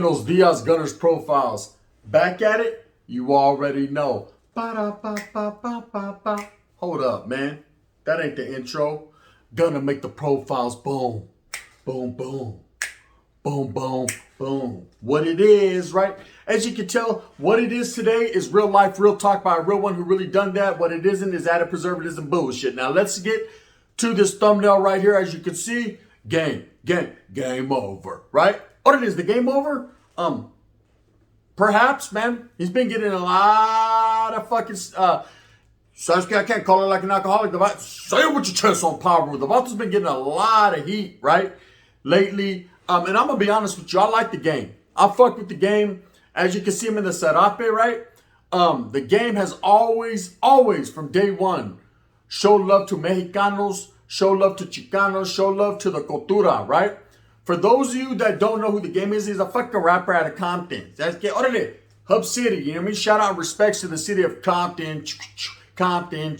Buenos dias, Gunners Profiles. Back at it? You already know. Ba-da-ba-ba-ba-ba-ba. Hold up, man. That ain't the intro. Gonna make the profiles boom. Boom, boom. Boom, boom, boom. What it is, right? As you can tell, what it is today is real life, real talk by a real one who really done that. What it isn't is added preservatives and bullshit. Now let's get to this thumbnail right here. As you can see, game over, right? What it is, the game over? Perhaps, man, he's been getting a lot of fucking, Sasuke, I can't call it like an alcoholic. Say it with your chest on power. The Vault's been getting a lot of heat, right? Lately. And I'm going to be honest with you. I like the game. I fuck with the game. As you can see him in the Serape, right? The game has always, from day one, showed love to Mexicanos, show love to Chicanos, show love to the cultura, right? For those of you that don't know who the game is, he's a fucking rapper out of Compton. That's orale, Hub City, you know what I mean? Shout out respects to the city of Compton. Compton.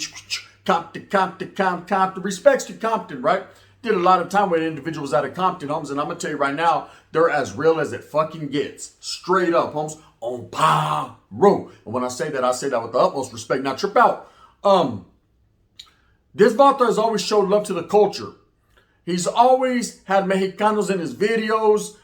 Respects to Compton, right? Did a lot of time with individuals out of Compton, homes, and I'm gonna tell you right now, they're as real as it fucking gets. Straight up, homes, on power. And when I say that with the utmost respect. Now trip out. This Vato has always showed love to the culture. He's always had Mexicanos in his videos.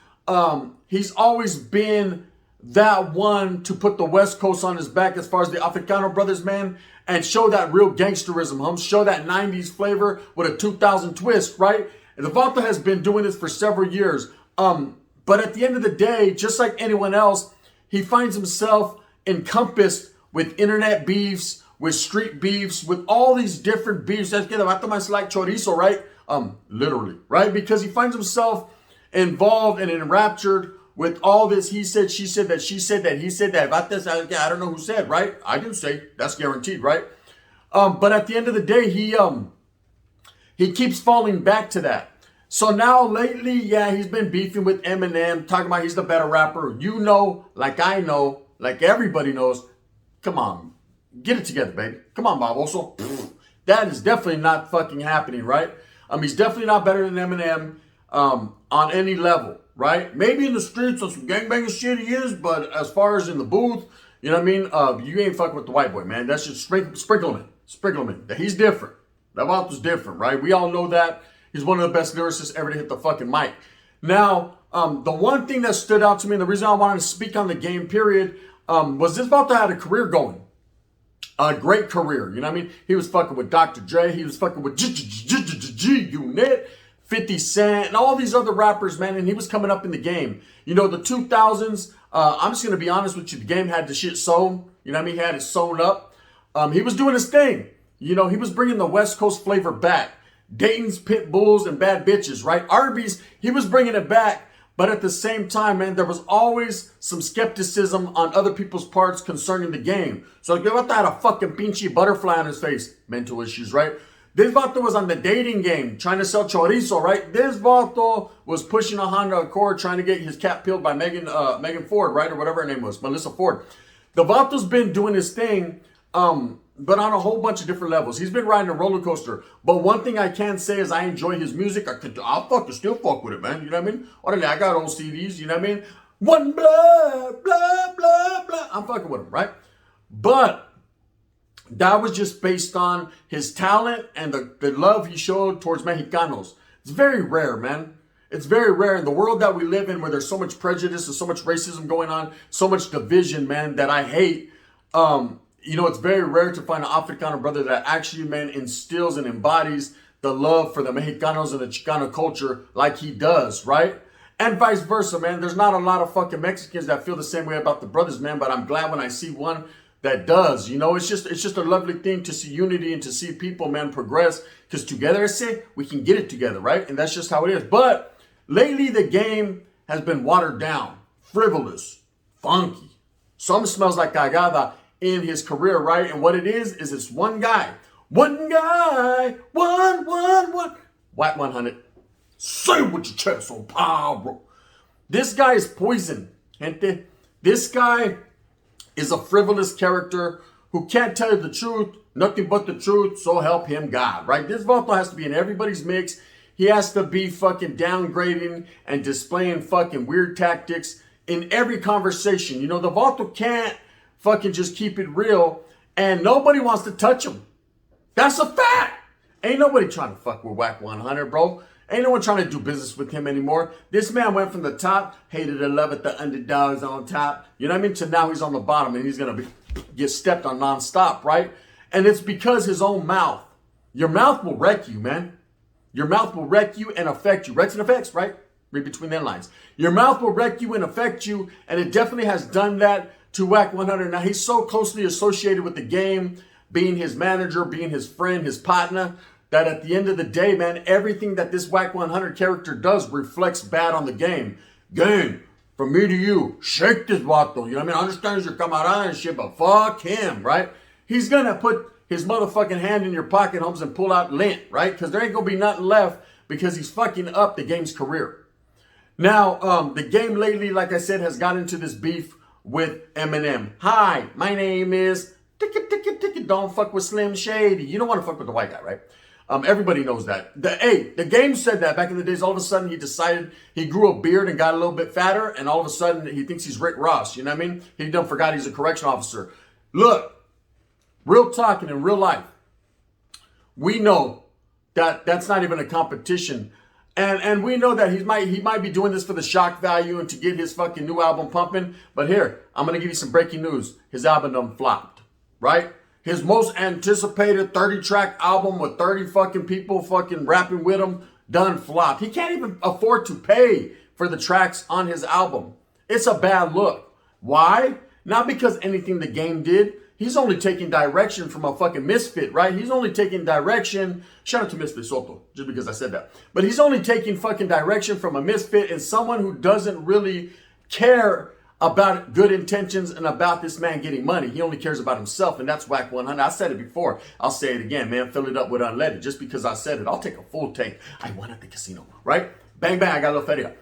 He's always been that one to put the West Coast on his back as far as the Africano brothers, man, and show that real gangsterism, show that 90s flavor with a 2000 twist, right? And the Vato has been doing this for several years. But at the end of the day, just like anyone else, he finds himself encompassed with internet beefs, with street beefs, with all these different beefs. That's the Vato más like chorizo, right? Literally, right? Because he finds himself involved and enraptured with all this he said, she said, that she said, that he said, that about this, I don't know who said, right? I didn't say, that's guaranteed, right? But at the end of the day, he keeps falling back to that. So now lately, yeah, he's been beefing with Eminem, talking about he's the better rapper. You know, like I know, like everybody knows. Come on, get it together, baby. Come on, Baboso. That is definitely not fucking happening, right? He's definitely not better than Eminem on any level, right? Maybe in the streets on some gangbanging shit he is, but as far as in the booth, you know what I mean? You ain't fucking with the white boy, man. That's just sprinkle him in. He's different. That Vato's different, right? We all know that. He's one of the best lyricists ever to hit the fucking mic. Now, the one thing that stood out to me, and the reason I wanted to speak on the game, period, was this Vato had a career going. A great career, you know what I mean? He was fucking with Dr. Dre. He was fucking with G-Unit, 50 Cent, and all these other rappers, man. And he was coming up in the game. You know, the 2000s, I'm just going to be honest with you. The game had the shit sewn. You know what I mean? He had it sewn up. He was doing his thing. You know, he was bringing the West Coast flavor back. Dayton's, Pit Bulls, and Bad Bitches, right? Arby's, he was bringing it back. But at the same time, man, there was always some skepticism on other people's parts concerning the game. So like, Vato had a fucking pinchy butterfly on his face. Mental issues, right? This Vato was on the dating game, trying to sell chorizo, right? This Vato was pushing a Honda Accord, trying to get his cat peeled by Megan Ford, right? Or whatever her name was, Melissa Ford. The Vato's been doing his thing, but on a whole bunch of different levels. He's been riding a roller coaster. But one thing I can say is I enjoy his music. I'll fucking still fuck with it, man. You know what I mean? I got old CDs, you know what I mean? One blah, blah, blah, blah. I'm fucking with him, right? But that was just based on his talent and the love he showed towards Mexicanos. It's very rare, man. It's very rare in the world that we live in, where there's so much prejudice and so much racism going on, so much division, man, that I hate. You know, it's very rare to find an Africano brother that actually, man, instills and embodies the love for the Mexicanos and the Chicano culture like he does, right? And vice versa, man. There's not a lot of fucking Mexicans that feel the same way about the brothers, man, but I'm glad when I see one that does. You know, it's just a lovely thing to see unity and to see people, man, progress, because together, I say, we can get it together, right? And that's just how it is. But lately, the game has been watered down, frivolous, funky. Some smells like cagada in his career, right? And what it is it's one guy, one, Wack 100. Say it with your chest on power. This guy is poison, gente. This guy is a frivolous character who can't tell you the truth, nothing but the truth, so help him God, right? This Vato has to be in everybody's mix. He has to be fucking downgrading and displaying fucking weird tactics in every conversation. You know, the Vato can't fucking just keep it real, and nobody wants to touch him. That's a fact. Ain't nobody trying to fuck with Wack 100, bro. Ain't no one trying to do business with him anymore. This man went from the top, hated to love it, the underdogs on top. You know what I mean? To now he's on the bottom and he's going to get stepped on nonstop, right? And it's because his own mouth. Your mouth will wreck you, man. Your mouth will wreck you and affect you. Wrecks and effects, right? Read between them lines. Your mouth will wreck you and affect you, and it definitely has done that to Wack 100. Now, he's so closely associated with the game, being his manager, being his friend, his partner, that at the end of the day, man, everything that this Wack 100 character does reflects bad on the game. Game, from me to you, shake this vato. You know what I mean? I understand your camarada and shit, but fuck him, right? He's going to put his motherfucking hand in your pocket, Holmes, and pull out lint, right? Because there ain't going to be nothing left because he's fucking up the game's career. Now, the game lately, like I said, has got into this beef with Eminem. Hi, my name is... Don't fuck with Slim Shady. You don't want to fuck with the white guy, right? Everybody knows that. The game said that back in the days. All of a sudden, he decided he grew a beard and got a little bit fatter, and all of a sudden, he thinks he's Rick Ross. You know what I mean? He done forgot he's a correction officer. Look, real talking in real life, we know that that's not even a competition, and we know that he might be doing this for the shock value and to get his fucking new album pumping. But here, I'm gonna give you some breaking news. His album done flopped, right? His most anticipated 30-track album with 30 fucking people fucking rapping with him done flopped. He can't even afford to pay for the tracks on his album. It's a bad look. Why? Not because anything the game did. He's only taking direction from a fucking misfit, right? He's only taking direction. Shout out to Misfit Soto, just because I said that. But he's only taking fucking direction from a misfit and someone who doesn't really care about good intentions and about this man getting money. He only cares about himself, and that's Wack 100. I said it before. I'll say it again, man. Fill it up with unleaded. Just because I said it, I'll take a full tank. I won at the casino, right? Bang, bang, I got a little feria.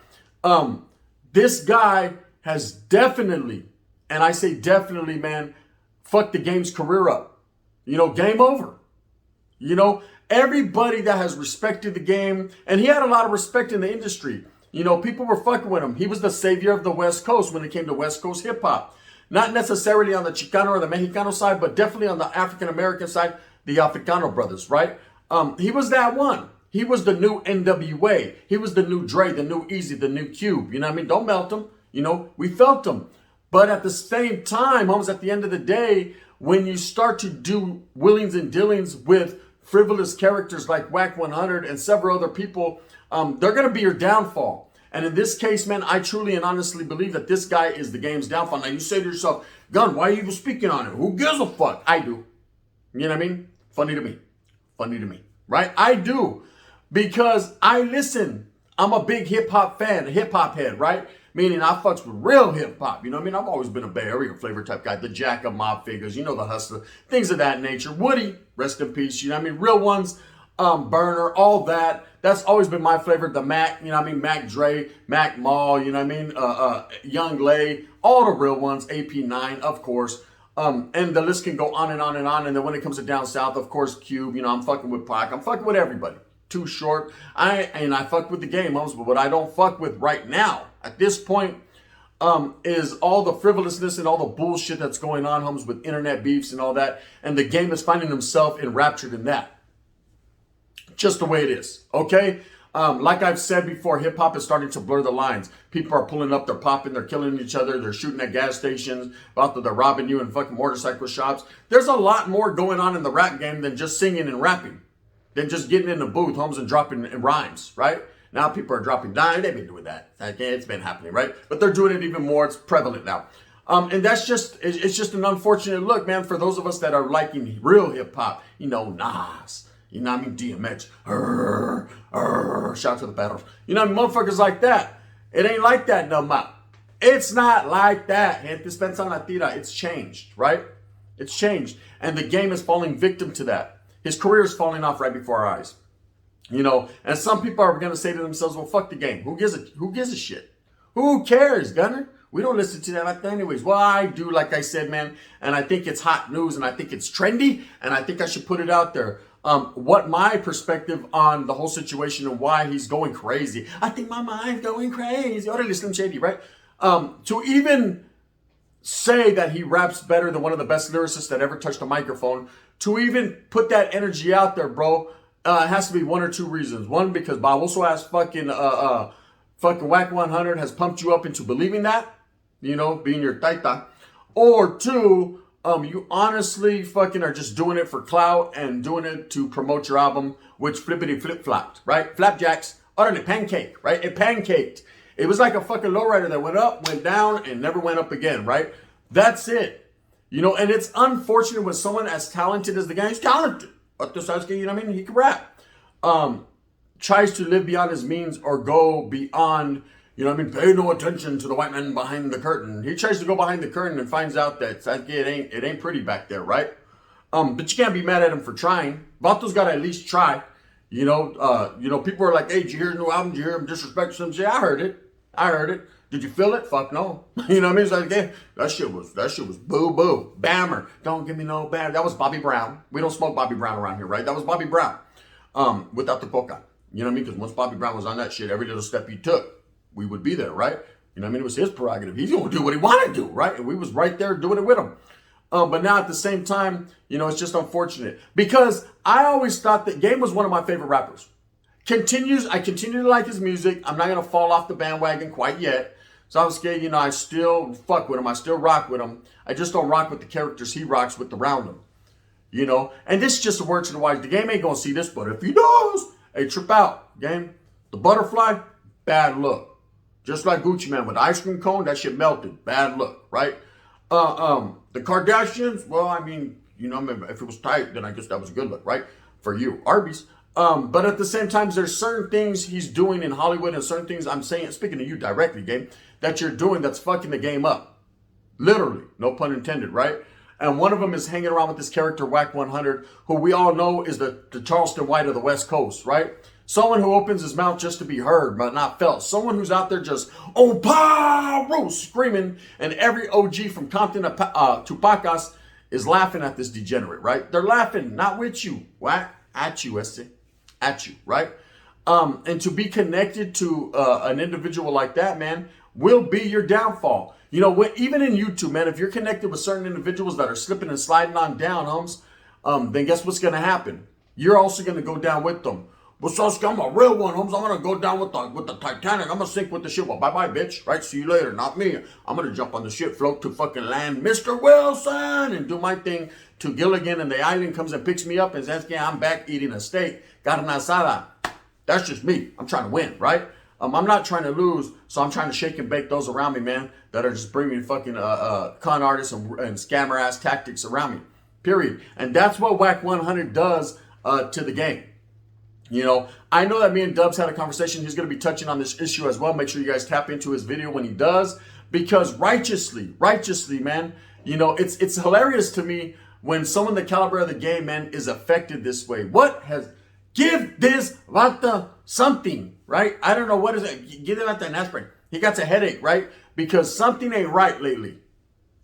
This guy has definitely, and I say definitely, man, fucked the game's career up. You know, game over. You know, everybody that has respected the game, and he had a lot of respect in the industry. You know, people were fucking with him. He was the savior of the West Coast when it came to West Coast hip hop. Not necessarily on the Chicano or the Mexicano side, but definitely on the African American side, the Africano brothers, right? He was that one. He was the new NWA. He was the new Dre, the new Easy, the new Cube. You know what I mean? Don't melt him. You know, we felt him. But at the same time, almost at the end of the day, when you start to do willings and dealings with frivolous characters like Wack 100 and several other people, they're going to be your downfall. And in this case, man, I truly and honestly believe that this guy is the game's downfall. Now you say to yourself, Gun, why are you even speaking on it? Who gives a fuck? I do. You know what I mean? Funny to me. Funny to me. Right? I do. Because I listen. I'm a big hip hop fan, a hip hop head, right? Meaning I fucks with real hip hop. You know what I mean? I've always been a Bay Area flavor type guy. The Jack of Mob Figures, you know, the Hustler, things of that nature. Woody, rest in peace. You know what I mean? Real ones, Burner, all that. That's always been my flavor. The Mac, you know what I mean? Mac Dre, Mac Mall, you know what I mean? Young Lay, all the real ones. AP9, of course. And the list can go on and on and on. And then when it comes to down south, of course, Cube. You know, I'm fucking with Pac. I'm fucking with everybody. Too Short. I fuck with the game, homes, but what I don't fuck with right now, at this point, is all the frivolousness and all the bullshit that's going on, homes, with internet beefs and all that. And the game is finding himself enraptured in that. Just the way it is, okay? Like I've said before, hip-hop is starting to blur the lines. People are pulling up, they're popping, they're killing each other, they're shooting at gas stations, they're robbing you in fucking motorcycle shops. There's a lot more going on in the rap game than just singing and rapping, than just getting in the booth, homes, and dropping rhymes, right? Now people are dropping dimes. They've been doing that. Okay, it's been happening, right? But they're doing it even more. It's prevalent now. And that's just, it's just an unfortunate look, man, for those of us that are liking real hip-hop. You know, Nas. You know what I mean? DMX. Shout out to the battles. You know, motherfuckers like that. It ain't like that no more. It's not like that. It's changed, right? It's changed. And the game is falling victim to that. His career is falling off right before our eyes. You know, and some people are going to say to themselves, well, fuck the game. Who gives a shit? Who cares, Gunner? We don't listen to that anyways. Well, I do, like I said, man. And I think it's hot news and I think it's trendy. And I think I should put it out there. What my perspective on the whole situation and why he's going crazy. I think my mind's going crazy. Orale, Slim Shady, right? To even say that he raps better than one of the best lyricists that ever touched a microphone, to even put that energy out there, bro, it has to be one or two reasons. One, because Baboso ass fucking Wack 100 has pumped you up into believing that, you know, being your taita. Or two, you honestly fucking are just doing it for clout and doing it to promote your album, which flippity flip-flopped, right? Flapjacks, utterly pancake, right? It pancaked. It was like a fucking lowrider that went up, went down, and never went up again, right? That's it. You know, and it's unfortunate when someone as talented as the guy, he's talented. You know what I mean? He can rap. Tries to live beyond his means or go beyond, you know what I mean? Pay no attention to the white man behind the curtain. He tries to go behind the curtain and finds out that it ain't pretty back there, right? But you can't be mad at him for trying. Vato's got to at least try. You know, people are like, hey, did you hear his new album? Did you hear him disrespect some shit? I heard it. Did you feel it? Fuck no. You know what I mean? It's like, yeah, that shit was boo. Bammer. Don't give me no bam. That was Bobby Brown. We don't smoke Bobby Brown around here, right? That was Bobby Brown. Without the coca. You know what I mean? Because once Bobby Brown was on that shit, every little step he took, we would be there, right? You know what I mean? It was his prerogative. He's going to do what he wanted to do, right? And we was right there doing it with him. But now at the same time, you know, it's just unfortunate. Because I always thought that Game was one of my favorite rappers. I continue to like his music. I'm not going to fall off the bandwagon quite yet. So I was scared, you know, I still fuck with him. I still rock with him. I just don't rock with the characters he rocks with around him. You know, and this is just a word to the wise. The Game ain't going to see this, but if he does, hey, trip out, Game. The butterfly, bad look. Just like Gucci Man with the ice cream cone, that shit melted. Bad look, right? The Kardashians, well, I mean, you know, if it was tight, then I guess that was a good look, right? For you, Arby's. But at the same time, there's certain things he's doing in Hollywood and certain things I'm saying, speaking to you directly, Game, that you're doing that's fucking the Game up. Literally, no pun intended, right? And one of them is hanging around with this character, Wack 100, who we all know is the Charleston White of the West Coast, right? Someone who opens his mouth just to be heard, but not felt. Someone who's out there just, oh, pow, screaming, and every OG from Compton to Pacas is laughing at this degenerate, right? They're laughing, not with you, Wack, at you, at you, right? And to be connected to an individual like that, man, will be your downfall. You know, even in YouTube, man, if you're connected with certain individuals that are slipping and sliding on down, homes, then guess what's going to happen? You're also going to go down with them. Well, Sasuke, I'm a real one, Holmes. I'm going to go down with the Titanic. I'm going to sink with the ship. Well, bye-bye, bitch. Right? See you later. Not me. I'm going to jump on the ship, float to fucking land, Mr. Wilson, and do my thing to Gilligan, and the island comes and picks me up and says, yeah, I'm back eating a steak. Got an asada. That's just me. I'm trying to win, right? I'm not trying to lose, so I'm trying to shake and bake those around me, man, that are just bringing fucking con artists and scammer-ass tactics around me, period. And that's what Wack 100 does to the Game. You know, I know that me and Dubs had a conversation. He's going to be touching on this issue as well. Make sure you guys tap into his video when he does, because righteously, man, you know, it's hilarious to me when someone the caliber of the Game, man, is affected this way. Give this Vata something, right? I don't know what is it. Give Vata an aspirin. He got a headache, right? Because something ain't right lately.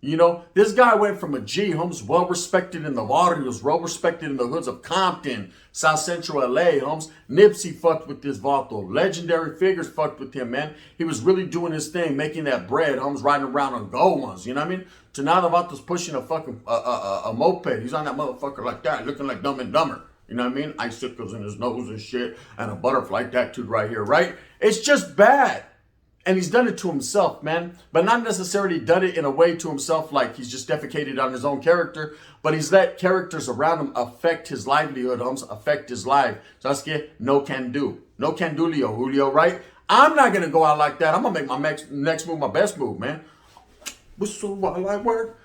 You know, this guy went from a G, Holmes, well-respected in the barrios, well-respected in the hoods of Compton, South Central LA, Holmes. Nipsey fucked with this Vato. Legendary figures fucked with him, man. He was really doing his thing, making that bread, Holmes, riding around on gold ones, you know what I mean? To now the Vato's pushing a fucking a moped. He's on that motherfucker like that, looking like Dumb and Dumber. You know what I mean? Icicles in his nose and shit, and a butterfly tattooed right here, right? It's just bad. And he's done it to himself, man. But not necessarily done it in a way to himself like he's just defecated on his own character. But he's let characters around him affect his livelihood, affect his life. Sasuke, no can do. No can do, Julio, right? I'm not going to go out like that. I'm going to make my next move my best move, man. Whistle while I work.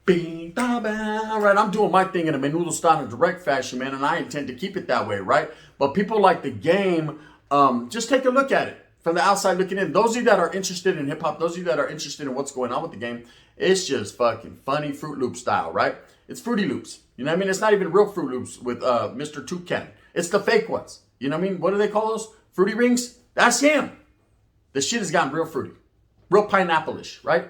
Bing, da, bang. Right, I'm doing my thing in a menudo style and direct fashion, man. And I intend to keep it that way, right? But people like the Game, just take a look at it. From the outside looking in, those of you that are interested in hip hop, those of you that are interested in what's going on with the Game, it's just fucking funny Fruit Loop style, right? It's Fruity Loops. You know what I mean? It's not even real Fruit Loops with Mr. Toucan. It's the fake ones. You know what I mean? What do they call those? Fruity Rings? That's him. The shit has gotten real fruity. Real pineapple-ish, right?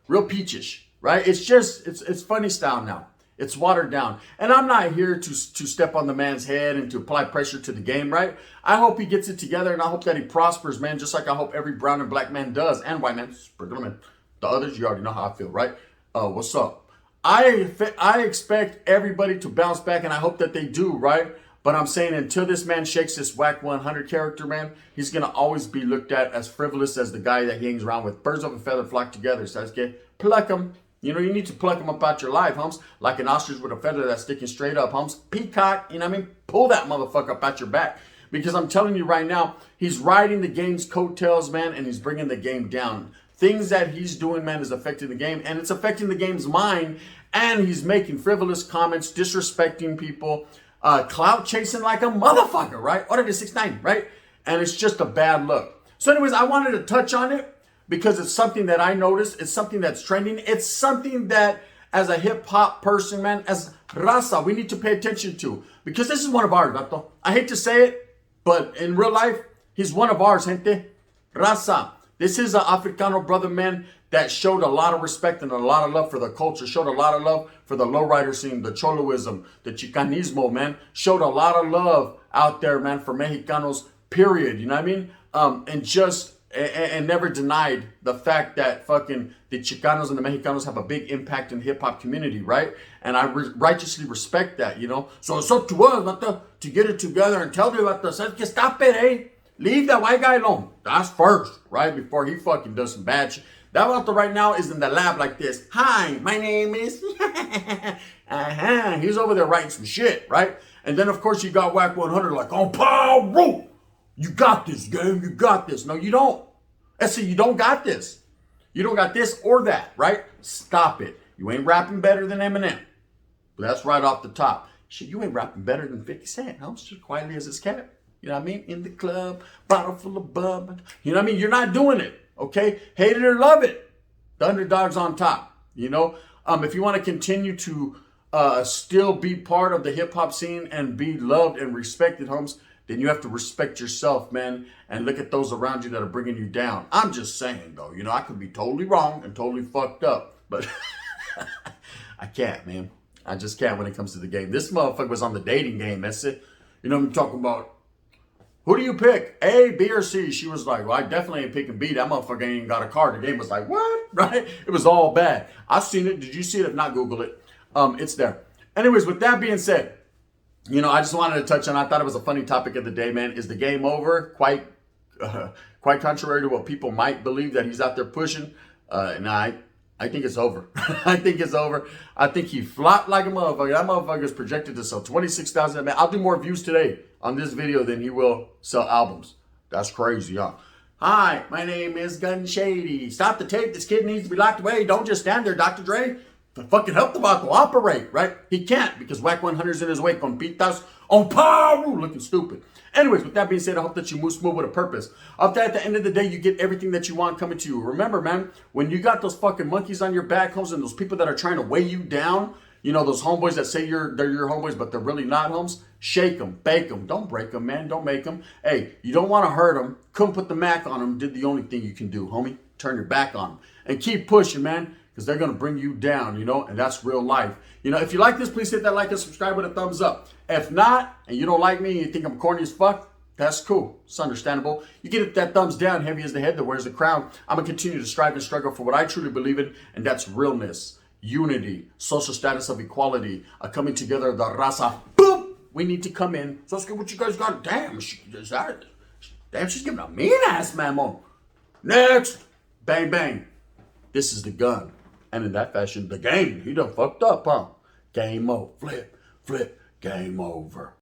Real peachish, right? It's just, it's funny style now. It's watered down. And I'm not here to step on the man's head and to apply pressure to the game, right? I hope he gets it together, and I hope that he prospers, man, just like I hope every brown and black man does, and white man, man. The others, you already know how I feel, right? What's up? I expect everybody to bounce back, and I hope that they do, right? But I'm saying until this man shakes this Wack 100 character, man, he's going to always be looked at as frivolous as the guy that he hangs around with. Birds of a feather flock together. So pluck him. You know, you need to pluck him up out your life, Holmes. Like an ostrich with a feather that's sticking straight up, Holmes. Peacock, you know what I mean? Pull that motherfucker up out your back. Because I'm telling you right now, he's riding the game's coattails, man, and he's bringing the game down. Things that he's doing, man, is affecting the game, and it's affecting the game's mind, and he's making frivolous comments, disrespecting people, clout chasing like a motherfucker, right? Order to 6'9", right? And it's just a bad look. So anyways, I wanted to touch on it because it's something that I noticed. It's something that's trending. It's something that, as a hip-hop person, man, as raza, we need to pay attention to. Because this is one of ours, Vato. I hate to say it, but in real life, he's one of ours, gente. Raza. This is an Africano brother, man, that showed a lot of respect and a lot of love for the culture, showed a lot of love for the lowrider scene, the choloism, the chicanismo, man. Showed a lot of love out there, man, for Mexicanos, period. You know what I mean? And never denied the fact that fucking the Chicanos and the Mexicanos have a big impact in the hip-hop community, right? And I righteously respect that, you know? So it's up to us, not to get it together and tell you about this. Stop it, eh? Leave that white guy alone. That's first, right? Before he fucking does some bad shit. That vato right now is in the lab like this. Hi, my name is... He's over there writing some shit, right? And then, of course, you got Wack 100 like, oh, power! You got this, game. You got this. No, you don't. I say you don't got this. You don't got this or that, right? Stop it. You ain't rapping better than Eminem. That's right off the top. Shit, you ain't rapping better than 50 Cent. Huh? Just quietly as it's kept. You know what I mean? In the club, bottle full of bub. You know what I mean? You're not doing it, okay? Hate it or love it. The underdog's on top, you know? If you want to continue to still be part of the hip-hop scene and be loved and respected, Holmes, then you have to respect yourself, man, and look at those around you that are bringing you down. I'm just saying, though, you know, I could be totally wrong and totally fucked up, but I can't, man. I just can't when it comes to the game. This motherfucker was on the dating game. That's it. You know what I'm talking about? Who do you pick? A, B, or C? She was like, well, I definitely ain't picking B. That motherfucker ain't even got a car. The game was like, what? Right? It was all bad. I've seen it. Did you see it? If not, Google it. It's there. Anyways, with that being said, you know, I just wanted to touch on, I thought it was a funny topic of the day, man. Is the game over? Quite contrary to what people might believe that he's out there pushing. Nah, I think it's over. I think it's over. I think he flopped like a motherfucker. That motherfucker is projected to sell 26,000. Man, I'll do more views today on this video than he will sell albums. That's crazy, huh? Hi, my name is Gun Shady. Stop the tape. This kid needs to be locked away. Don't just stand there, Dr. Dre. Fucking help the vato operate, right? He can't because Wack 100's in his way. Compitas on power, looking stupid. Anyways, with that being said, I hope that you move smooth with a purpose. Up there at the end of the day, you get everything that you want coming to you. Remember, man, when you got those fucking monkeys on your back, homes, and those people that are trying to weigh you down, you know, those homeboys that say they're your homeboys, but they're really not, homes, shake them, bake them. Don't break them, man. Don't make them. Hey, you don't want to hurt them. Couldn't put the Mac on them. Did the only thing you can do, homie. Turn your back on them. And keep pushing, man, because they're going to bring you down, you know, and that's real life. You know, if you like this, please hit that like and subscribe with a thumbs up. If not, and you don't like me and you think I'm corny as fuck, that's cool. It's understandable. You get that thumbs down, heavy as the head that wears the crown. I'm going to continue to strive and struggle for what I truly believe in, and that's realness, unity, social status of equality, a coming together of the raza. Boom! We need to come in. So let's get what you guys got. Damn, she's giving a mean-ass mammo. Next! Bang, bang. This is the gun. And in that fashion, the game. He done fucked up, huh? Game over. Flip, flip. Game over.